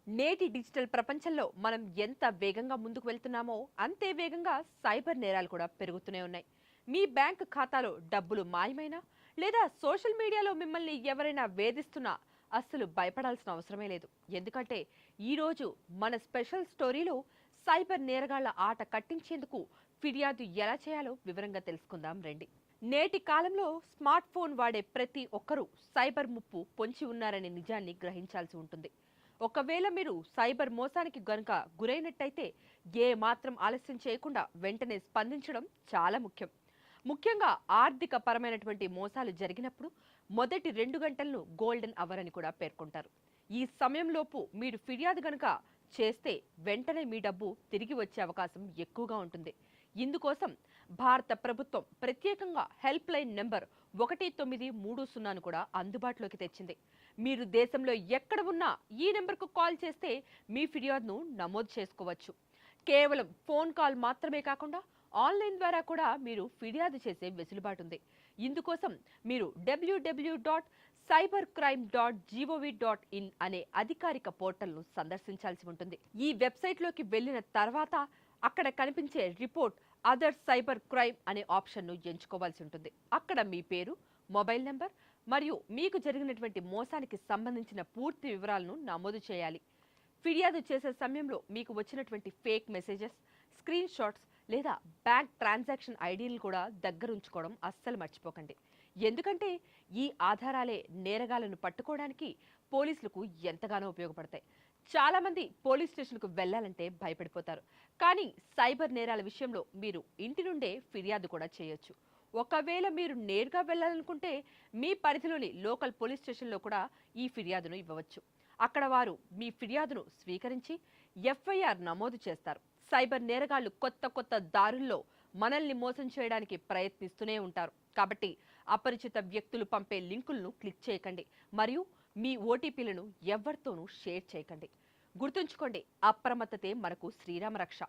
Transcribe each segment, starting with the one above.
నేటి డిజిటల్ ప్రపంచంలో మనం ఎంత వేగంగా ముందుకు వెళ్తున్నామో అంతే వేగంగా సైబర్ నేరాలు కూడా పెరుగుతూనే ఉన్నాయి. మీ బ్యాంక్ ఖాతాలో డబ్బులు మాయమైనా లేదా సోషల్ మీడియాలో మిమ్మల్ని ఎవరైనా వేధిస్తున్నా అస్సలు భయపడాల్సిన అవసరమే లేదు. ఎందుకంటే ఈరోజు మన స్పెషల్ స్టోరీలో సైబర్ నేరగాళ్ల ఆట కట్టించేందుకు ఫిర్యాదు ఎలా చేయాలో వివరంగా తెలుసుకుందాం రండి. నేటి కాలంలో స్మార్ట్ ఫోన్ వాడే ప్రతి ఒక్కరూ సైబర్ ముప్పు పొంచి ఉన్నారనే నిజాన్ని గ్రహించాల్సి ఉంటుంది. ఒకవేళ మీరు సైబర్ మోసానికి గనుక గురైనట్టయితే ఏ మాత్రం ఆలస్యం చేయకుండా వెంటనే స్పందించడం చాలా ముఖ్యం. ముఖ్యంగా ఆర్థిక పరమైనటువంటి మోసాలు జరిగినప్పుడు మొదటి 2 గంటలను గోల్డెన్ అవర్ అని కూడా పేర్కొంటారు. ఈ సమయంలోపు మీరు ఫిర్యాదు గనుక చేస్తే వెంటనే మీ డబ్బు తిరిగి వచ్చే అవకాశం ఎక్కువగా ఉంటుంది. ఇందుకోసం భారత ప్రభుత్వం ప్రత్యేకంగా హెల్ప్ లైన్ నెంబర్ 1930ను కూడా అందుబాటులోకి తెచ్చింది. మీరు దేశంలో ఎక్కడ ఉన్నా ఈ నెంబర్కు కాల్ చేస్తే మీ ఫిర్యాదును నమోదు చేసుకోవచ్చు. కేవలం ఫోన్ కాల్ మాత్రమే కాకుండా ఆన్లైన్ ద్వారా కూడా మీరు ఫిర్యాదు చేసే వెసులుబాటు ఉంది. ఇందుకోసం మీరు www.cybercrime.gov.in అనే అధికారిక పోర్టల్ను సందర్శించాల్సి ఉంటుంది. ఈ వెబ్సైట్లోకి వెళ్ళిన తర్వాత అక్కడ కనిపించే రిపోర్ట్ అదర్ సైబర్ క్రైమ్ అనే ఆప్షన్ను ఎంచుకోవాల్సి ఉంటుంది. అక్కడ మీ పేరు, మొబైల్ నెంబర్ మరియు మీకు జరిగినటువంటి మోసానికి సంబంధించిన పూర్తి వివరాలను నమోదు చేయాలి. ఫిర్యాదు చేసే సమయంలో మీకు వచ్చినటువంటి ఫేక్ మెసేజెస్, స్క్రీన్ షాట్స్ లేదా బ్యాంక్ ట్రాన్సాక్షన్ ఐడీలను కూడా దగ్గరుంచుకోవడం అస్సలు మర్చిపోకండి. ఎందుకంటే ఈ ఆధారాలే నేరగాళ్లను పట్టుకోవడానికి పోలీసులకు ఎంతగానో ఉపయోగపడతాయి. చాలా మంది పోలీస్ స్టేషన్కు వెళ్లాలంటే భయపడిపోతారు. కానీ సైబర్ నేరాల విషయంలో మీరు ఇంటి నుండే ఫిర్యాదు కూడా చేయొచ్చు. ఒకవేళ మీరు నేరుగా వెళ్లాలనుకుంటే మీ పరిధిలోని లోకల్ పోలీస్ స్టేషన్లో కూడా ఈ ఫిర్యాదును ఇవ్వవచ్చు. అక్కడ వారు మీ ఫిర్యాదును స్వీకరించి ఎఫ్ఐఆర్ నమోదు చేస్తారు. సైబర్ నేరగాళ్లు కొత్త కొత్త దారుల్లో మనల్ని మోసం చేయడానికి ప్రయత్నిస్తూనే ఉంటారు. కాబట్టి అపరిచిత వ్యక్తులు పంపే లింకులను క్లిక్ చేయకండి మరియు మీ ఓటీపీలను ఎవరితోనూ షేర్ చేయకండి. గుర్తుంచుకోండి, అప్రమత్తతే మనకు శ్రీరామ రక్ష.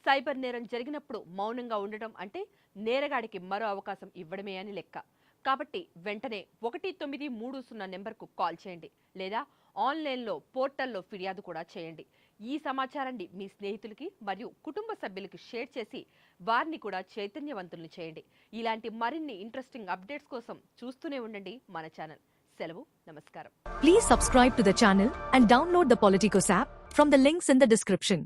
సైబర్ నేరం జరిగినప్పుడు మౌనంగా ఉండటం అంటే నేరగాడికి మరో అవకాశం ఇవ్వడమే అని లెక్క. కాబట్టి వెంటనే 1930 నెంబర్కు కాల్ చేయండి లేదా ఆన్లైన్లో పోర్టల్లో ఫిర్యాదు కూడా చేయండి. ఈ సమాచారాన్ని మీ స్నేహితులకి మరియు కుటుంబ సభ్యులకి షేర్ చేసి వారిని కూడా చైతన్యవంతుల్ని చేయండి. ఇలాంటి మరిన్ని ఇంట్రెస్టింగ్ అప్డేట్స్ కోసం చూస్తూనే ఉండండి మన ఛానల్. సెలవు, నమస్కారం. Please subscribe to the channel and download the Politicos app from the links in the description.